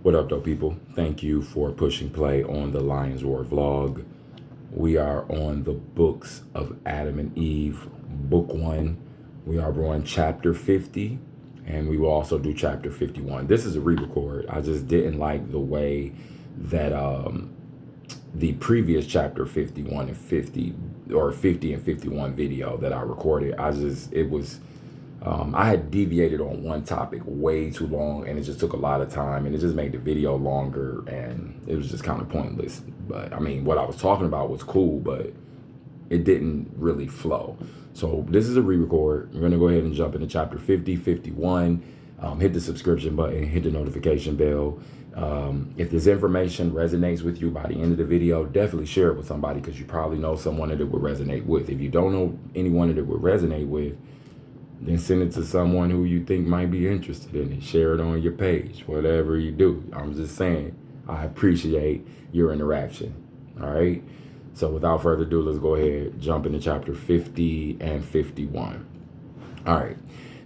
What up, though, people? Thank you for pushing play on the Lions Roar vlog. We are on the books of Adam and Eve, book 1. We are on chapter 50, and we will also do chapter 51. This is a re-record. I just didn't like the way that the previous chapter 51 and 50, or 50 and 51 video that I recorded, I had deviated on one topic way too long, and it just took a lot of time, and it just made the video longer, and it was just kind of pointless. But I mean, what I was talking about was cool, but it didn't really flow. So this is a re-record. We're gonna go ahead and jump into chapter 50, 51. Hit the subscription button, hit the notification bell. If this information resonates with you by the end of the video, definitely share it with somebody, because you probably know someone that it would resonate with. If you don't know anyone that it would resonate with, then send it to someone who you think might be interested in it. Share it on your page, whatever you do. I'm just saying, I appreciate your interaction. All right. So without further ado, let's go ahead, jump into chapter 50 and 51. All right.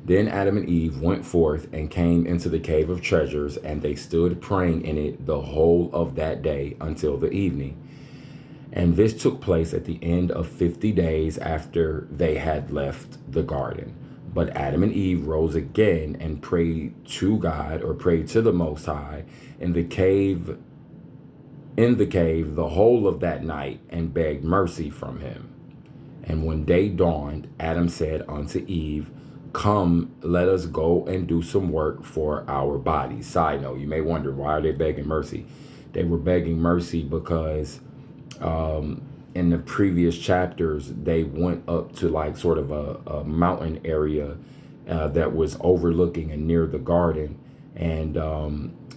Then Adam and Eve went forth and came into the cave of treasures, and they stood praying in it the whole of that day until the evening. And this took place at the end of 50 days after they had left the garden. But Adam and Eve rose again and prayed to God, or prayed to the Most High, in the cave the whole of that night, and begged mercy from him. And when day dawned, Adam said unto Eve, "Come, let us go and do some work for our bodies." Side note, you may wonder, why are they begging mercy? They were begging mercy because in the previous chapters, they went up to like sort of a mountain area that was overlooking and near the garden. And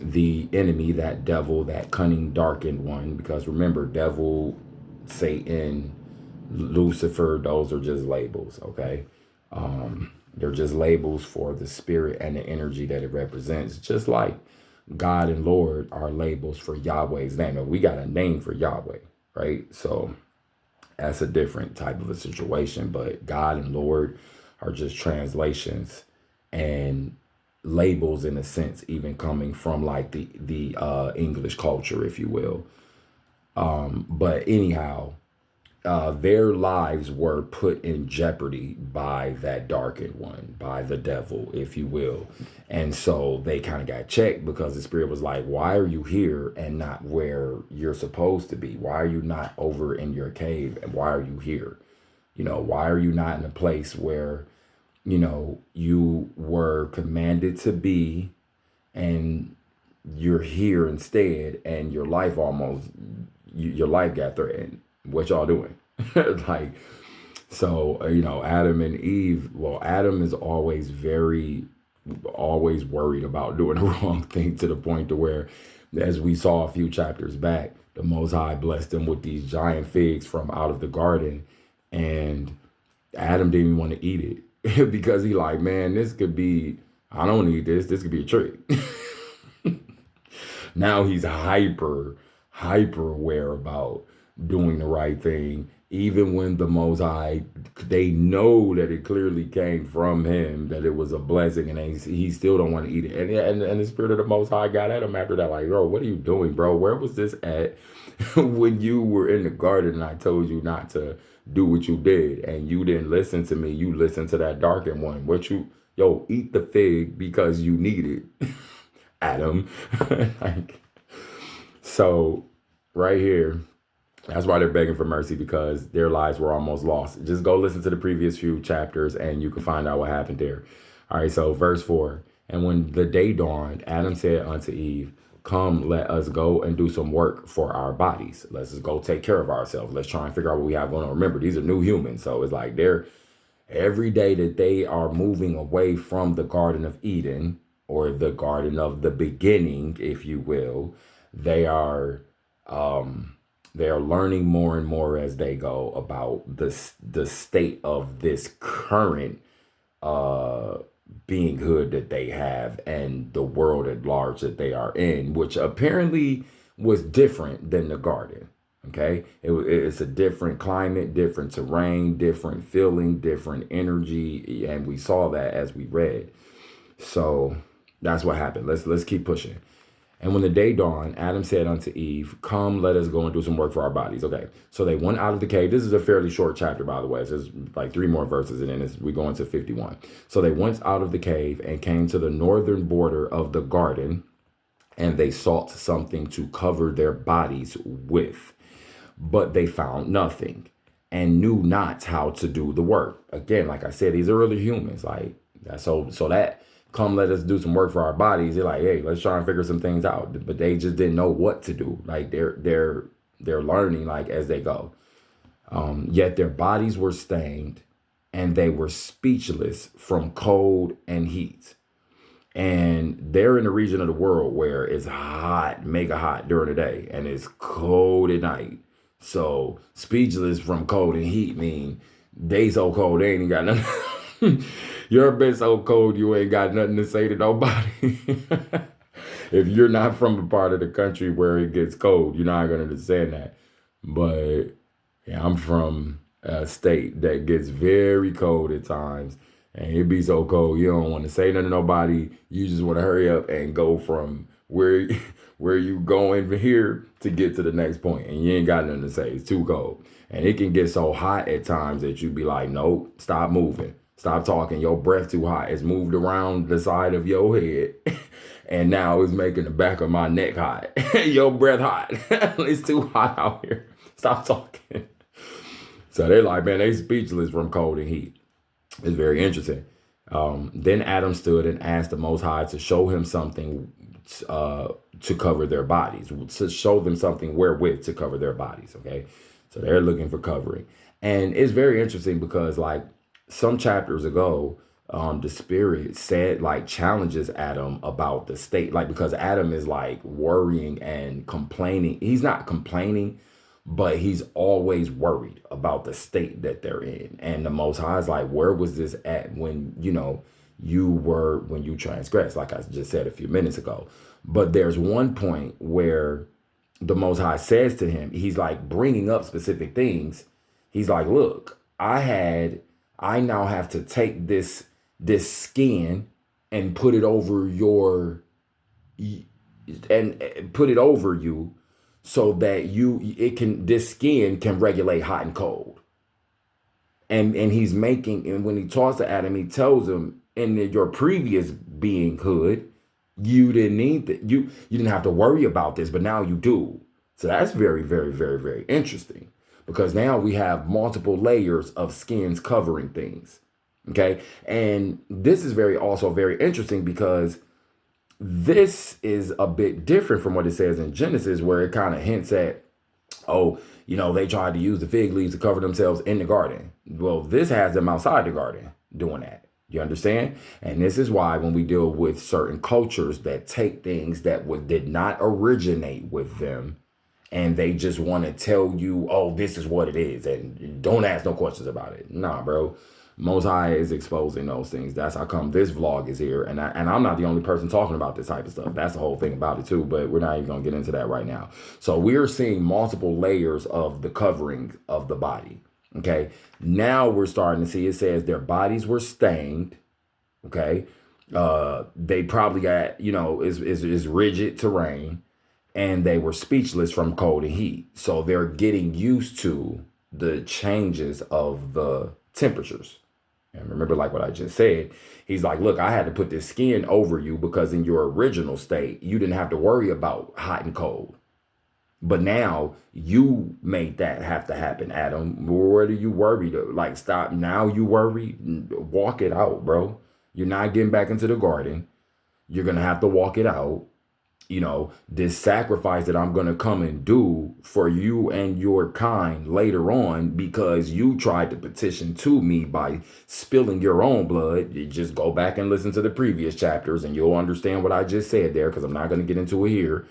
the enemy, that devil, that cunning, darkened one, because remember, devil, Satan, Lucifer, those are just labels, okay? They're just labels for the spirit and the energy that it represents, just like God and Lord are labels for Yahweh's name. And we got a name for Yahweh, right? So that's a different type of a situation, but God and Lord are just translations and labels, in a sense, even coming from like the English culture, if you will. But anyhow, their lives were put in jeopardy by that darkened one, by the devil, if you will. And so they kind of got checked, because the spirit was like, why are you here and not where you're supposed to be? Why are you not over in your cave? And why are you here? You know, why are you not in a place where, you know, you were commanded to be, and you're here instead, and your life your life got threatened? What y'all doing? Like, so, you know, Adam and Eve, well, Adam is always worried about doing the wrong thing, to the point to where, as we saw a few chapters back, the Most High blessed him with these giant figs from out of the garden, and Adam didn't even want to eat it because he like, man, this could be, I don't need this. This could be a trick. Now he's hyper aware about doing the right thing, even when the Most High, they know that it clearly came from him, that it was a blessing, and he still don't want to eat it. And the spirit of the Most High got at him after that, like, bro, what are you doing, bro? Where was this at when you were in the garden and I told you not to do what you did, and you didn't listen to me? You listened to that darkened one. Eat the fig because you need it, Adam. Like, so right here, that's why they're begging for mercy, because their lives were almost lost. Just go listen to the previous few chapters and you can find out what happened there. All right, so verse 4. And when the day dawned, Adam said unto Eve, "Come, let us go and do some work for our bodies." Let's just go take care of ourselves. Let's try and figure out what we have going on. Remember, these are new humans. So it's like every day that they are moving away from the Garden of Eden, or the Garden of the Beginning, if you will, they are learning more and more as they go about the state of this current beinghood that they have, and the world at large that they are in, which apparently was different than the garden. Okay, it's a different climate, different terrain, different feeling, different energy, and we saw that as we read. So that's what happened. Let's keep pushing. And when the day dawned, Adam said unto Eve, come, let us go and do some work for our bodies. Okay, so they went out of the cave. This is a fairly short chapter, by the way. So there's like 3 more verses, and then we go into 51. So they went out of the cave and came to the northern border of the garden, and they sought something to cover their bodies with. But they found nothing and knew not how to do the work. Again, like I said, these are early humans. Like that, so that come let us do some work for our bodies. They're like, hey, let's try and figure some things out. But they just didn't know what to do. Like they're learning like as they go. Yet their bodies were stained and they were speechless from cold and heat. And they're in a region of the world where it's hot, mega hot during the day, and it's cold at night. So speechless from cold and heat mean they so cold they ain't even got nothing. You're been so cold you ain't got nothing to say to nobody. If you're not from a part of the country where it gets cold, you're not gonna understand that. But yeah, I'm from a state that gets very cold at times. And it be so cold, you don't want to say nothing to nobody. You just want to hurry up and go from where you going here to get to the next point. And you ain't got nothing to say. It's too cold. And it can get so hot at times that you be like, nope, stop moving. Stop talking. Your breath too hot. It's moved around the side of your head. And now it's making the back of my neck hot. Your breath hot. It's too hot out here. Stop talking. So they're like, man, they speechless from cold and heat. It's very interesting. Then Adam stood and asked the Most High to show him something to cover their bodies, to show them something wherewith to cover their bodies. Okay, so they're looking for covering, and it's very interesting because like some chapters ago, the Spirit said like challenges Adam about the state, like because Adam is like worrying and complaining. He's not complaining, but he's always worried about the state that they're in. And the Most High is like, where was this at when, when you transgressed, like I just said a few minutes ago. But there's one point where the Most High says to him, he's like bringing up specific things. He's like, look, I now have to take this skin and put it over you so that this skin can regulate hot and cold. And when he talks to Adam, he tells him in your previous beinghood, you didn't need that. You didn't have to worry about this, but now you do. So that's very, very, very, very interesting because now we have multiple layers of skins covering things. Okay. And this is also very interesting because this is a bit different from what it says in Genesis, where it kind of hints at, they tried to use the fig leaves to cover themselves in the garden. Well, this has them outside the garden doing that. You understand? And this is why when we deal with certain cultures that take things that did not originate with them, and they just want to tell you, oh, this is what it is, and don't ask no questions about it. Nah, bro. Most High is exposing those things. That's how come this vlog is here. And I'm not the only person talking about this type of stuff. That's the whole thing about it too, but we're not even going to get into that right now. So we're seeing multiple layers of the covering of the body. Okay. Now we're starting to see, it says their bodies were stained. Okay. They probably got, is rigid terrain, and they were speechless from cold and heat. So they're getting used to the changes of the temperatures. And remember, like what I just said, he's like, look, I had to put this skin over you because in your original state, you didn't have to worry about hot and cold. But now you made that have to happen, Adam. What are you worried? Like, stop. Now you worry. Walk it out, bro. You're not getting back into the garden. You're going to have to walk it out. This sacrifice that I'm going to come and do for you and your kind later on, because you tried to petition to me by spilling your own blood. You just go back and listen to the previous chapters and you'll understand what I just said there, because I'm not going to get into it here.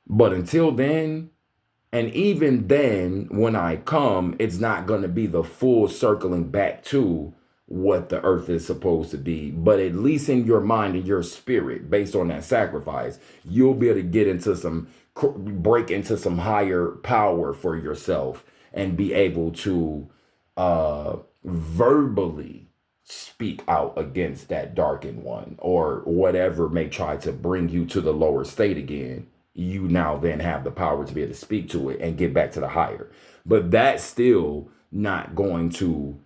But until then, and even then, when I come, it's not going to be the full circling back to what the earth is supposed to be. But at least in your mind and your spirit, based on that sacrifice, you'll be able to get into break into some higher power for yourself and be able to verbally speak out against that darkened one or whatever may try to bring you to the lower state again, you now then have the power to be able to speak to it and get back to the higher. But that's still not going to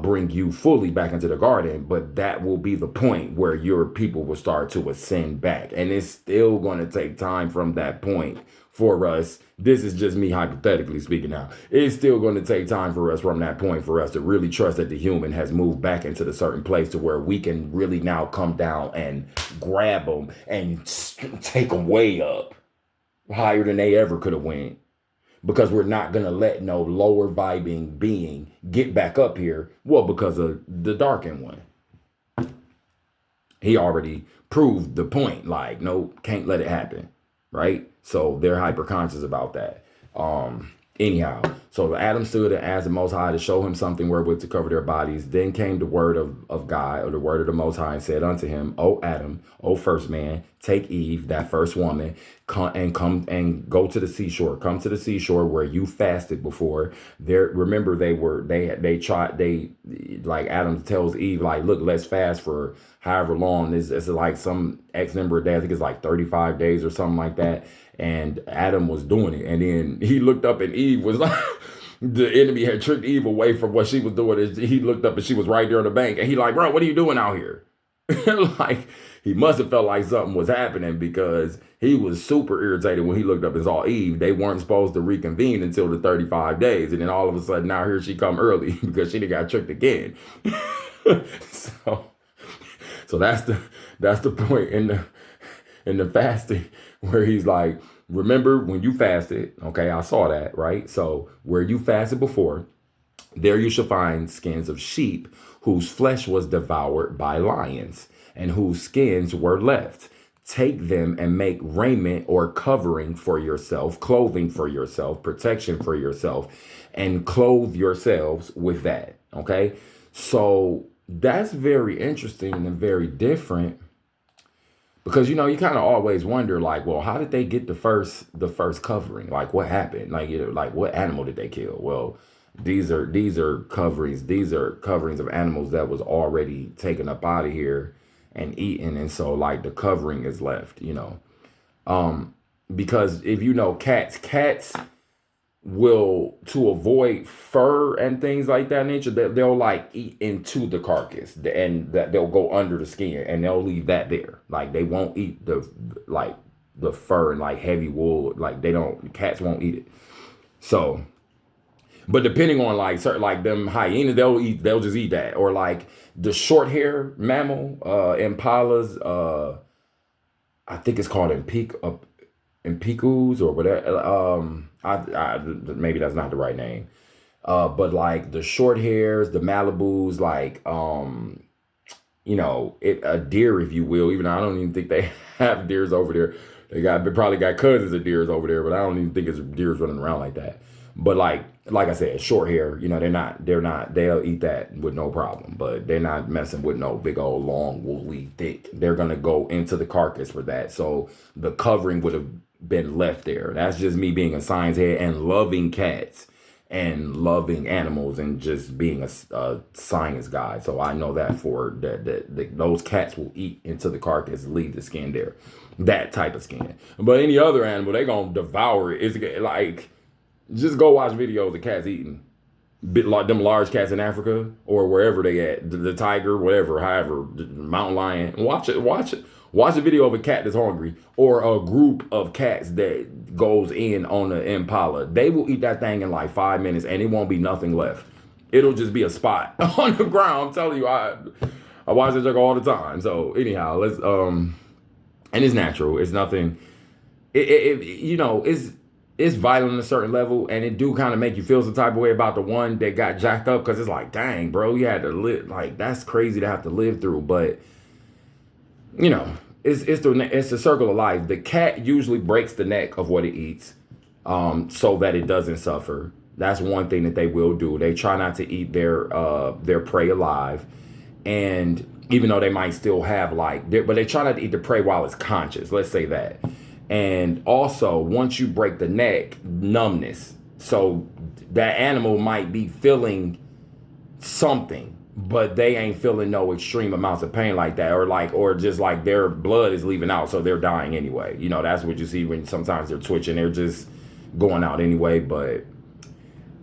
bring you fully back into the garden, but that will be the point where your people will start to ascend back. And it's still going to take time from that point for us. This is just me hypothetically speaking now. It's still going to take time for us from that point for us to really trust that the human has moved back into the certain place to where we can really now come down and grab them and take them way up higher than they ever could have went, because we're not going to let no lower vibing being get back up here. Well, because of the darkened one. He already proved the point. Like, no, can't let it happen. Right? So they're hyper conscious about that. Anyhow, so Adam stood and asked the Most High to show him something wherewith to cover their bodies. Then came the word of God, or the word of the Most High, and said unto him, O Adam, O first man, take Eve, that first woman, come and go to the seashore. Come to the seashore where you fasted before. There, remember they tried, like Adam tells Eve, like, look, let's fast for however long. It's like some X number of days. I think it's like 35 days or something like that. And Adam was doing it. And then he looked up and Eve was like, the enemy had tricked Eve away from what she was doing. He looked up and she was right there on the bank. And he like, bro, what are you doing out here? Like, he must have felt like something was happening, because he was super irritated when he looked up and saw Eve. They weren't supposed to reconvene until the 35 days. And then all of a sudden, now here she come early because she got tricked again. So that's the point in the fasting where he's like, remember when you fasted, okay, I saw that, right? So where you fasted before, there you shall find skins of sheep whose flesh was devoured by lions and whose skins were left. Take them and make raiment or covering for yourself, clothing for yourself, protection for yourself, and clothe yourselves with that, okay? So that's very interesting and very different. Because, you kind of always wonder, like, well, how did they get the first covering? Like, what happened? Like, like, what animal did they kill? Well, these are coverings. These are coverings of animals that was already taken up out of here and eaten. And so, like, the covering is left, because if cats will, to avoid fur and things like that nature, they'll like eat into the carcass, and that they'll go under the skin and they'll leave that there. Like, they won't eat the fur and like heavy wool. Like, cats won't eat it. So, but depending on like certain, like them hyenas, they'll just eat that. Or like the short hair mammal, impalas, I think it's called impicus or whatever. Maybe that's not the right name. But like the short hairs, the Malibus, like, a deer, if you will, even though I don't even think they have deers over there. They probably got cousins of deers over there, but I don't even think it's deers running around like that. But like I said, short hair, they'll eat that with no problem, but they're not messing with no big old long woolly thick. They're going to go into the carcass for that. So the covering would have been left there. That's just me being a science head and loving cats and loving animals and just being a science guy. So I know that those cats will eat into the carcass, leave the skin there, that type of skin. But any other animal, they gonna devour it. It's like, just go watch videos of cats eating. Bit like them large cats in Africa or wherever they at, the tiger, whatever, however, the mountain lion. Watch it. Watch a video of a cat that's hungry, or a group of cats that goes in on the impala. They will eat that thing in like 5 minutes and it won't be nothing left. It'll just be a spot on the ground. I'm telling you, I watch that junk all the time. So anyhow, let's and it's natural. It's nothing. It's vital on a certain level, and it do kind of make you feel some type of way about the one that got jacked up, because it's like, dang, bro, you had to live, like, that's crazy to have to live through. But it's the circle of life. The cat usually breaks the neck of what it eats, so that it doesn't suffer. That's one thing that they will do. They try not to eat their prey alive, and even though they might still have but they try not to eat the prey while it's conscious. Let's say that. And also, once you break the neck, numbness. So that animal might be feeling something, but they ain't feeling no extreme amounts of pain like that, or just like their blood is leaving out, so they're dying anyway. That's what you see when sometimes they're twitching, they're just going out anyway. But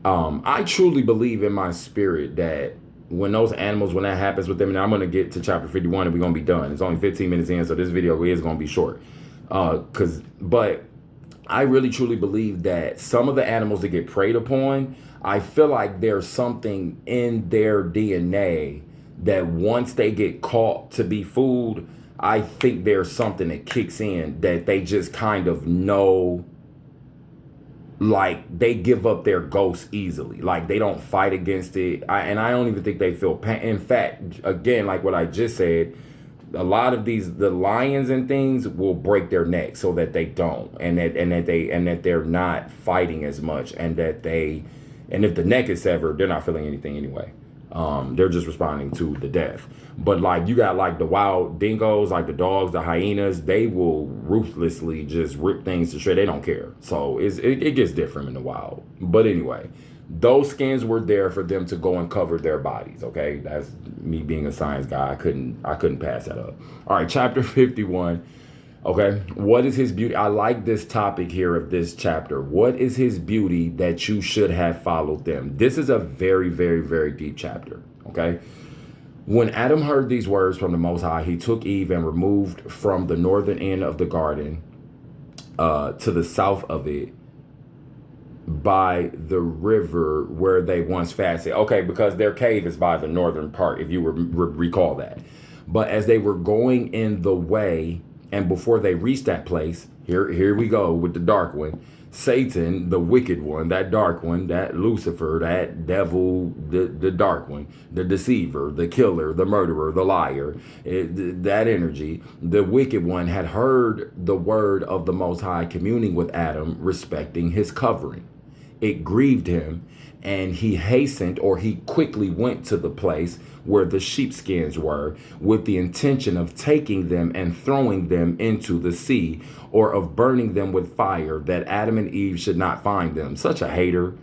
I truly believe in my spirit that when those animals, when that happens with them, and I'm going to get to chapter 51 and we're going to be done. It's only 15 minutes in, so this video is going to be short. But I really truly believe that some of the animals that get preyed upon, I feel like there's something in their DNA that once they get caught to be food, I think there's something that kicks in that they just kind of know, like they give up their ghost easily. Like they don't fight against it. And I don't even think they feel pain. In fact, again, like what I just said, a lot of the lions and things will break their neck so that they don't, and that they're not fighting as much, and if the neck is severed, they're not feeling anything anyway. They're just responding to the death. But like you got like the wild dingoes, like the dogs, the hyenas, they will ruthlessly just rip things to shreds. They don't care. So it gets different in the wild. But anyway, those skins were there for them to go and cover their bodies. Okay, that's me being a science guy. I couldn't pass that up. All right, chapter 51. Okay, what is his beauty? I like this topic here of this chapter. What is his beauty that you should have followed them? This is a very, very, very deep chapter. Okay. When Adam heard these words from the Most High, he took Eve and removed from the northern end of the garden to the south of it by the river where they once fasted. Okay, because their cave is by the northern part, if you recall that. But as they were going in the way, and before they reached that place, here we go with the dark one. Satan, the wicked one, that dark one, that Lucifer, that devil, the dark one, the deceiver, the killer, the murderer, the liar, that energy, the wicked one had heard the word of the Most High communing with Adam respecting his covering. It grieved him, and he hastened, or he quickly went to the place where the sheepskins were, with the intention of taking them and throwing them into the sea, or of burning them with fire, that Adam and Eve should not find them. Such a hater.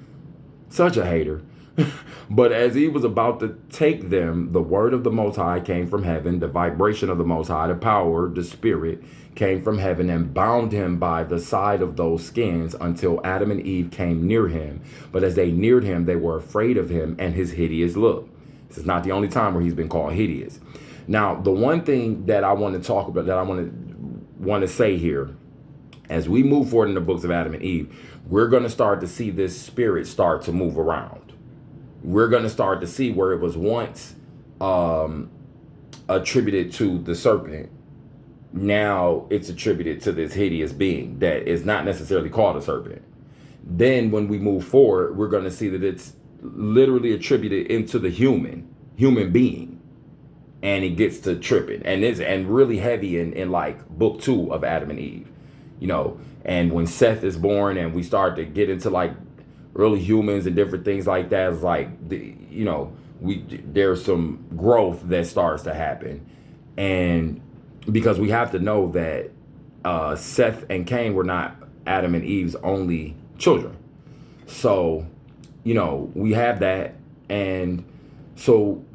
Such a hater. But as he was about to take them, the word of the Most High came from heaven, the vibration of the Most High, the power, the spirit came from heaven and bound him by the side of those skins until Adam and Eve came near him. But as they neared him, they were afraid of him and his hideous look. This is not the only time where he's been called hideous. Now, the one thing that I want to talk about, that I want to say here, as we move forward in the books of Adam and Eve, we're going to start to see this spirit start to move around. We're going to start to see where it was once attributed to the serpent. Now it's attributed to this hideous being that is not necessarily called a serpent. Then when we move forward, we're going to see that it's literally attributed into the human being, and it gets to tripping and really heavy in like book 2 of Adam and Eve, and when Seth is born and we start to get into like early humans and different things like that, it's like there's some growth that starts to happen. And because we have to know that Seth and Cain were not Adam and Eve's only children. So we have that. And so,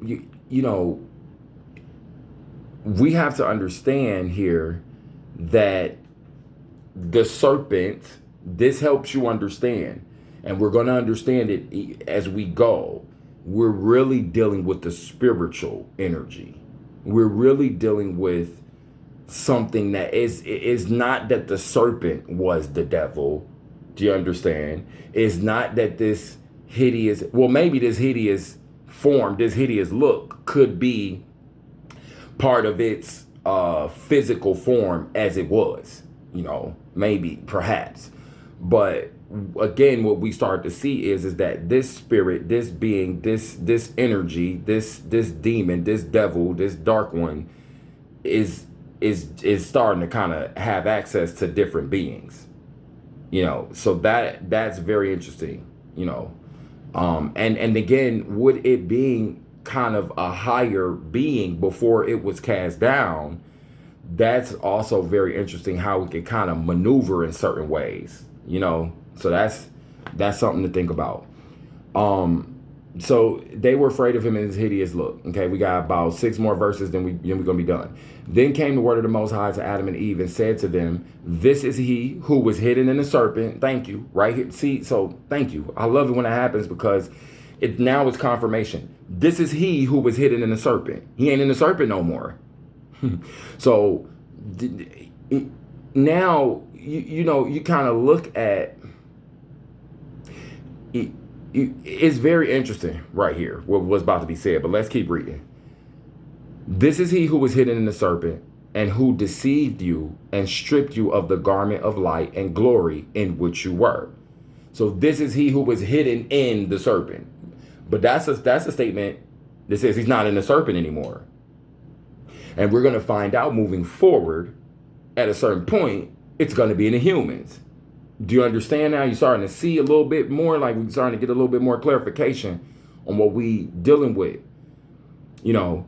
we have to understand here that the serpent, this helps you understand, and we're going to understand it as we go. We're really dealing with the spiritual energy. We're really dealing with something that is not that the serpent was the devil. Do you understand? It's not that this hideous, well, maybe this hideous form, this hideous look could be part of its physical form as it was, maybe, perhaps. But again, what we start to see is that this spirit, this being, this energy, this demon, this devil, this dark one is starting to kind of have access to different beings, so that's very interesting, and again, with it being kind of a higher being before it was cast down, that's also very interesting how it can kind of maneuver in certain ways, so that's something to think about. So they were afraid of him and his hideous look. Okay, we got about 6 more verses, then we're gonna be done. Then came the word of the Most High to Adam and Eve and said to them, "This is he who was hidden in the serpent." Thank you, right here. See, so thank you. I love it when that happens because it now is confirmation. This is he who was hidden in the serpent. He ain't in the serpent no more. So now you know you kind of look at it, it's very interesting right here what was about to be said, but let's keep reading. This is he who was hidden in the serpent and who deceived you and stripped you of the garment of light and glory in which you were. So this is he who was hidden in the serpent. But that's a statement that says he's not in the serpent anymore. And we're going to find out moving forward at a certain point, it's going to be in the humans. Do you understand now? You're starting to see a little bit more, like we're starting to get a little bit more clarification on what we dealing with. You know,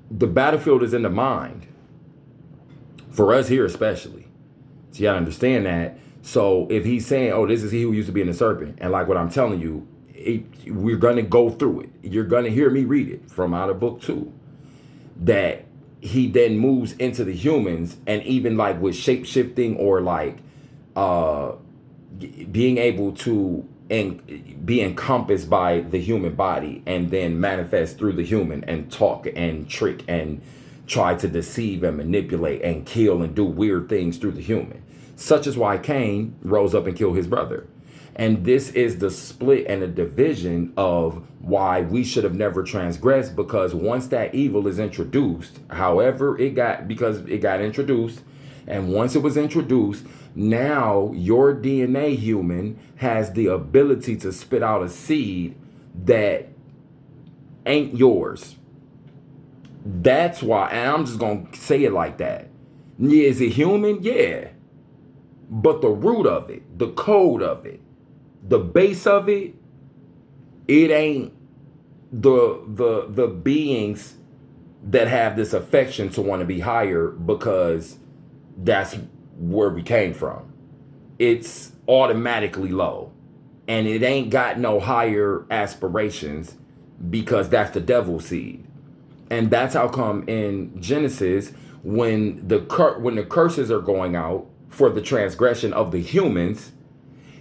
the battlefield is in the mind. For us here especially. So you gotta understand that. So if he's saying, oh, this is he who used to be in the serpent, and like what I'm telling you, we're gonna go through it. You're gonna hear me read it from out of book 2. That he then moves into the humans, and even like with shape shifting or like being able to be encompassed by the human body and then manifest through the human and talk and trick and try to deceive and manipulate and kill and do weird things through the human. Such is why Cain rose up and killed his brother. And this is the split and the division of why we should have never transgressed, because once that evil is introduced, however it got, because it got introduced, and once it was introduced, now your DNA human has the ability to spit out a seed that ain't yours. That's why, and I'm just going to say it like that. Yeah, is it human? Yeah. But the root of it, the code of it, the base of it, it ain't the beings that have this affection to want to be higher because that's where we came from. It's automatically low. And it ain't got no higher aspirations because that's the devil's seed. And that's how come in Genesis, when the curses are going out for the transgression of the humans,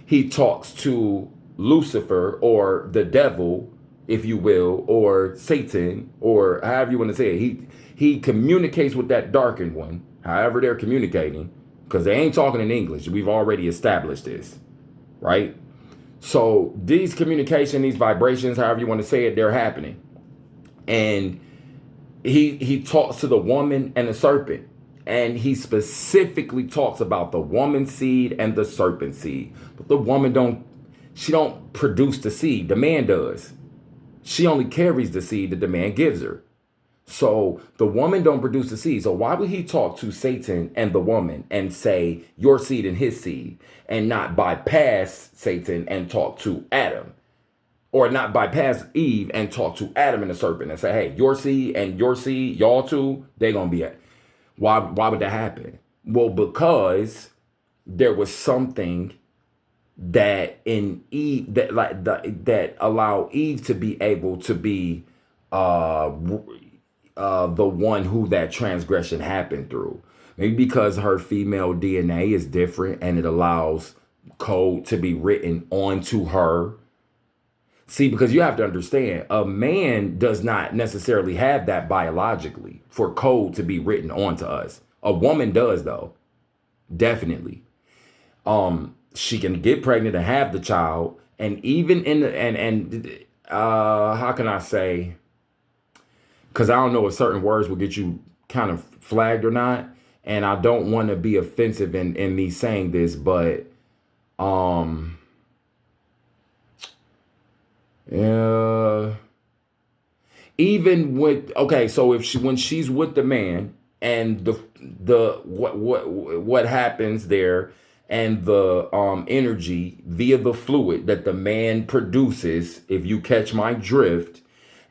he talks to Lucifer, or the devil, if you will, or Satan, or however you want to say it. He communicates with that darkened one, however they're communicating, because they ain't talking in English. We've already established this, right? So these communication, these vibrations, however you want to say it, they're happening. And he talks to the woman and the serpent. And he specifically talks about the woman's seed and the serpent seed. But the woman don't produce the seed. The man does. She only carries the seed that the man gives her. So the woman don't produce the seed. So why would he talk to Satan and the woman and say your seed and his seed, and not bypass Satan and talk to Adam? Or not bypass Eve and talk to Adam and the serpent and say, hey, your seed and your seed, y'all two, they're going to be at. Why would that happen? Well, because there was something that in Eve that allowed Eve to be able to be the one who that transgression happened through. Maybe because her female DNA is different and it allows code to be written onto her. See, because you have to understand, a man does not necessarily have that biologically for code to be written onto us. A woman does, though. Definitely. She can get pregnant and have the child, and even in the how can I say? Because I don't know if certain words will get you kind of flagged or not, and I don't want to be offensive in me saying this, but even with, okay, so if when she's with the man and the what happens there, and the energy via the fluid that the man produces, if you catch my drift,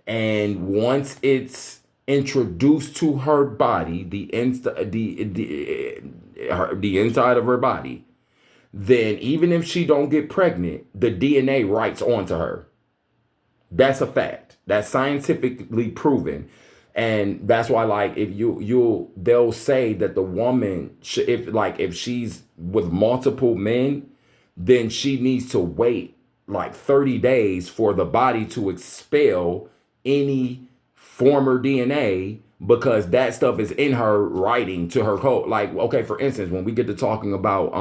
and once it's introduced to her body, the inside of her body, then even if she don't get pregnant, the DNA writes onto her. That's a fact. That's scientifically proven. And that's why, like, if they'll say that the woman, if she's with multiple men, then she needs to wait like 30 days for the body to expel any former DNA, because that stuff is in her writing to her code. Like, okay, for instance, when we get to talking about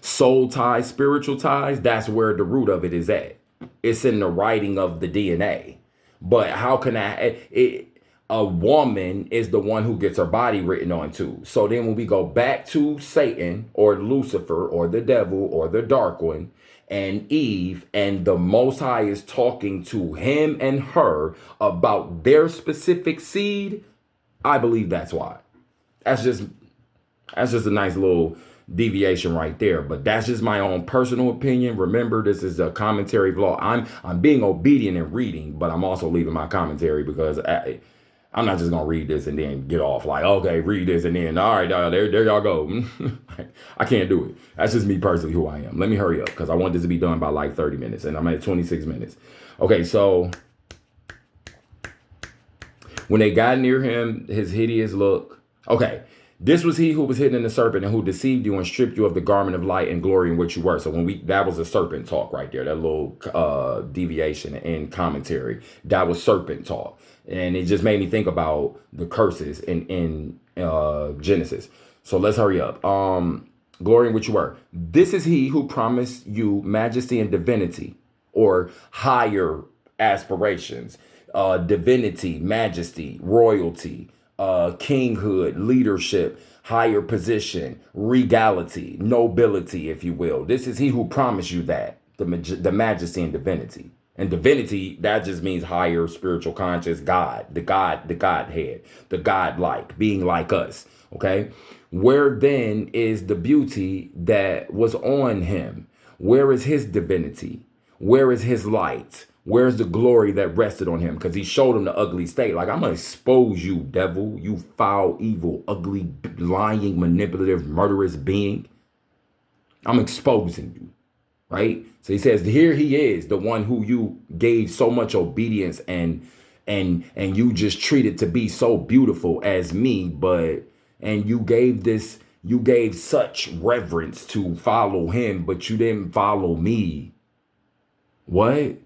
soul ties, spiritual ties, that's where the root of it is at. It's in the writing of the DNA. But how can a woman is the one who gets her body written on too. So then when we go back to Satan or Lucifer or the devil or the dark one and Eve, and the Most High is talking to him and her about their specific seed, I believe that's why. That's just a nice little deviation right there, but that's just my own personal opinion. Remember, this is a commentary vlog. I'm being obedient in reading, but I'm also leaving my commentary, because I'm not just gonna read this and then get off like, okay, read this and then all right, there y'all go. I can't do it. That's just me personally who I am. Let me hurry up, because I want this to be done by like 30 minutes and I'm at 26 minutes. Okay, so when they got near him, his hideous look. Okay. This was he who was hidden in the serpent, and who deceived you and stripped you of the garment of light and glory in which you were. So that was a serpent talk right there, that little deviation in commentary. That was serpent talk. And it just made me think about the curses in Genesis. So let's hurry up. Glory in which you were. This is he who promised you majesty and divinity, or higher aspirations, divinity, majesty, royalty, kinghood, leadership, higher position, regality, nobility, if you will. This is he who promised you that, the majesty and divinity. And divinity, that just means higher spiritual conscious, God, the Godhead, the God-like, being like us, okay? Where then is the beauty that was on him? Where is his divinity? Where is his light? Where's the glory that rested on him? Because he showed him the ugly state. Like, I'm going to expose you, devil, you foul, evil, ugly, lying, manipulative, murderous being. I'm exposing you, right? So he says, here he is, the one who you gave so much obedience and you just treated to be so beautiful as me, and you gave such reverence to follow him, but you didn't follow me. What?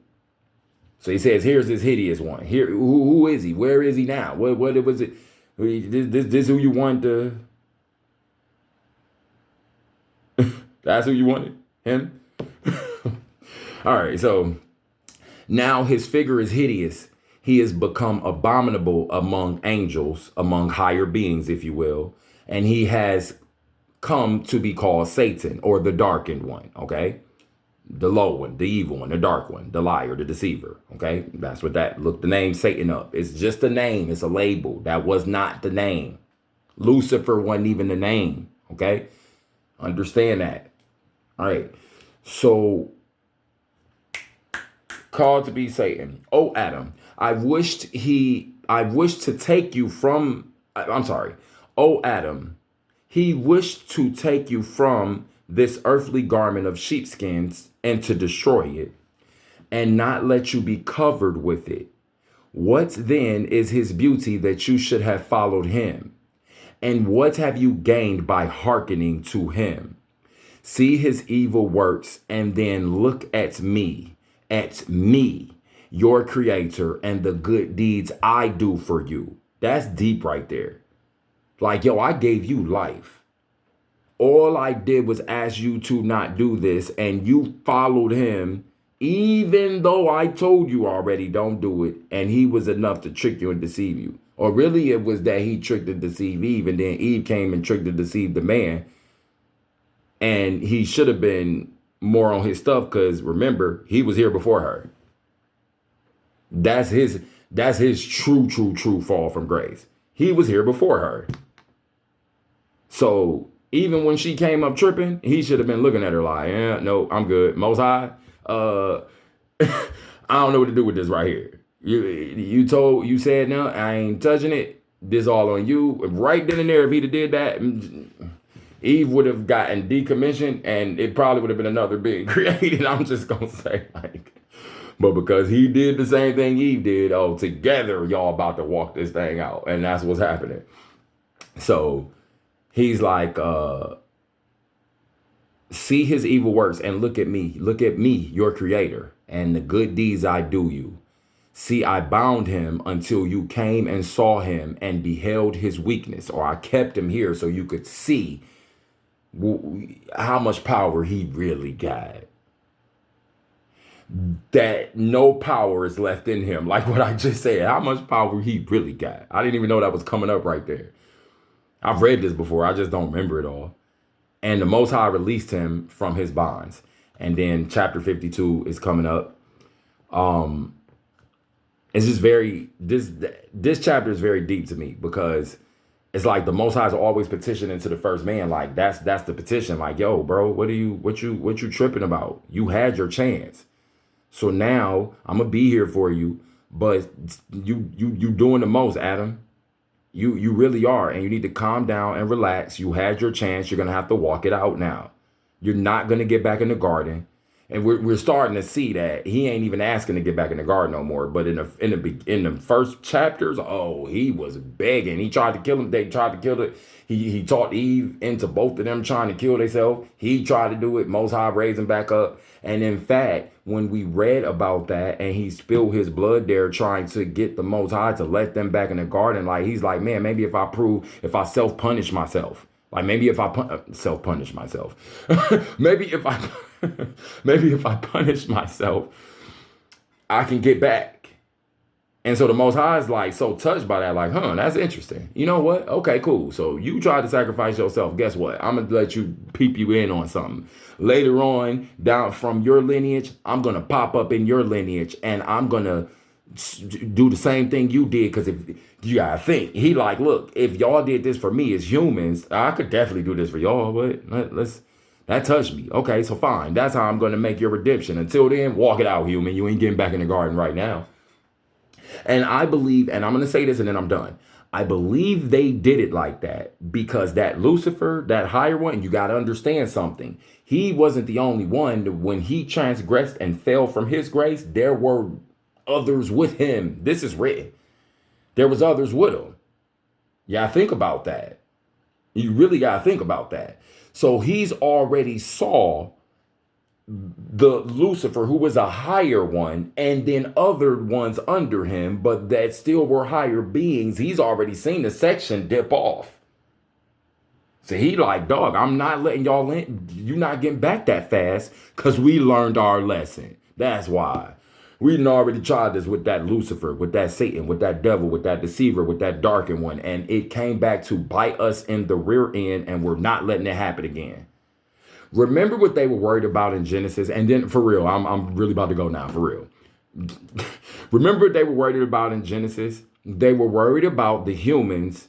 So he says, here's this hideous one. Here, who is he? Where is he now? What was it? This who you want to? That's who you wanted? Him? All right. So now his figure is hideous. He has become abominable among angels, among higher beings, if you will. And he has come to be called Satan, or the darkened one. Okay. The low one, the evil one, the dark one, the liar, the deceiver. Okay, that's what that. Look the name Satan up. It's just a name. It's a label. That was not the name. Lucifer wasn't even the name. Okay, understand that. All right. So, called to be Satan. Oh, Adam, I wished to take you from. I'm sorry. Oh, Adam, he wished to take you from this earthly garment of sheepskins and to destroy it, and not let you be covered with it. What then is his beauty that you should have followed him? And what have you gained by hearkening to him? See his evil works, and then look at me, your creator, and the good deeds I do for you. That's deep right there. Like, yo, I gave you life. All I did was ask you to not do this, and you followed him, even though I told you already don't do it, and he was enough to trick you and deceive you. Or really it was that he tricked and deceived Eve, and then Eve came and tricked and deceived the man, and he should have been more on his stuff, because remember, he was here before her. That's his true fall from grace. He was here before her. So even when she came up tripping, he should have been looking at her like, yeah, no, I'm good. Most High, I don't know what to do with this right here. You said no, I ain't touching it. This all on you. Right then and there, if he'd have did that, Eve would have gotten decommissioned, and it probably would have been another being created. I'm just gonna say, like, But because he did the same thing Eve did, oh, together y'all about to walk this thing out. And that's what's happening. So he's like, see his evil works and look at me. Look at me, your creator, and the good deeds I do you. See, I bound him until you came and saw him and beheld his weakness, or I kept him here so you could see how much power he really got. That no power is left in him. Like what I just said, how much power he really got. I didn't even know that was coming up right there. I've read this before. I just don't remember it all. And the Most High released him from his bonds. And then chapter 52 is coming up. It's just this chapter is very deep to me because it's like the Most High is always petitioning to the first man. Like that's the petition. Like, yo, bro, what you tripping about? You had your chance. So now I'm gonna be here for you, but you doing the most, Adam. You really are, and you need to calm down and relax. You had your chance. You're gonna have to walk it out now. You're not gonna get back in the garden. And we're starting to see that he ain't even asking to get back in the garden no more. But in the first chapters, oh, he was begging. He tried to kill him. They tried to kill it. He talked Eve into both of them trying to kill themselves. He tried to do it. Most High raised him back up. And in fact, when we read about that and he spilled his blood there trying to get the Most High to let them back in the garden, like he's like, man, maybe if I self-punish myself, like maybe if I self-punish myself, maybe if I punish myself, I can get back. And so the Most High is like so touched by that, like, that's interesting. You know what? Okay, cool. So you tried to sacrifice yourself. Guess what? I'm going to let you peep you in on something. Later on, down from your lineage, I'm going to pop up in your lineage and I'm going to do the same thing you did. Because if you got to think, he like, look, if y'all did this for me as humans, I could definitely do this for y'all. But that touched me. Okay, so fine. That's how I'm going to make your redemption. Until then, walk it out, human. You ain't getting back in the garden right now. And I believe, and I'm going to say this and then I'm done. I believe they did it like that because that Lucifer, that higher one, you got to understand something. He wasn't the only one. When he transgressed and fell from his grace, there were others with him. This is written. There was others with him. Yeah, think about that. You really got to think about that. So he's already saw the Lucifer, who was a higher one, and then other ones under him, but that still were higher beings. He's already seen the section dip off. So he like, dog, I'm not letting y'all in. You're not getting back that fast because we learned our lesson. That's why. We done already tried this with that Lucifer, with that Satan, with that devil, with that deceiver, with that darkened one. And it came back to bite us in the rear end, and we're not letting it happen again. Remember what they were worried about in Genesis? And then for real, I'm really about to go now, for real. Remember what they were worried about in Genesis? They were worried about the humans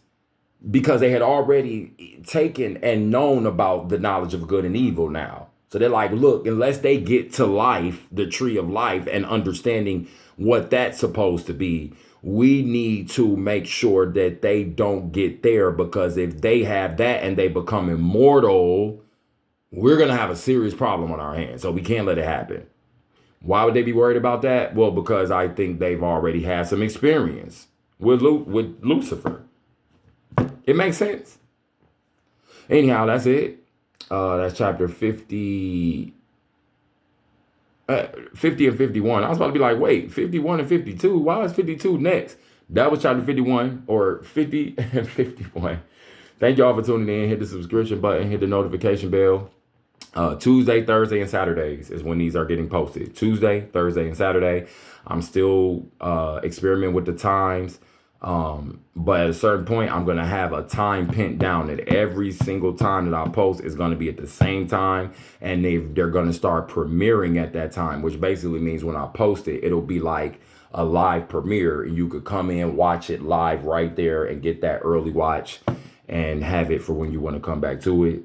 because they had already taken and known about the knowledge of good and evil now. So they're like, look, unless they get to life, the tree of life, and understanding what that's supposed to be, we need to make sure that they don't get there, because if they have that and they become immortal, we're going to have a serious problem on our hands. So we can't let it happen. Why would they be worried about that? Well, because I think they've already had some experience with Lucifer. It makes sense. Anyhow, that's it. That's chapter 50, 50 and 51. I was about to be like, wait, 51 and 52? Why is 52 next? That was chapter 51 or 50 and 51. Thank y'all for tuning in. Hit the subscription button. Hit the notification bell. Tuesday, Thursday, and Saturdays is when these are getting posted. Tuesday, Thursday, and Saturday. I'm still experimenting with the times. But at a certain point, I'm going to have a time pinned down that every single time that I post is going to be at the same time. And they're going to start premiering at that time, which basically means when I post it, it'll be like a live premiere. You could come in, watch it live right there and get that early watch and have it for when you want to come back to it.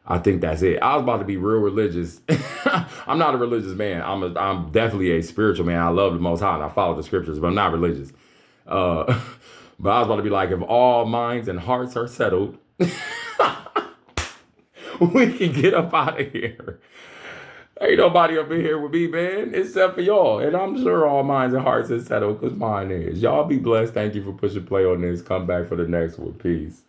I think that's it. I was about to be real religious. I'm not a religious man. I'm definitely a spiritual man. I love the Most High and I follow the scriptures, but I'm not religious. But I was about to be like, if all minds and hearts are settled, we can get up out of here. Ain't nobody up in here with me, man, except for y'all. And I'm sure all minds and hearts is settled because mine is. Y'all be blessed. Thank you for pushing play on this. Come back for the next one. Peace.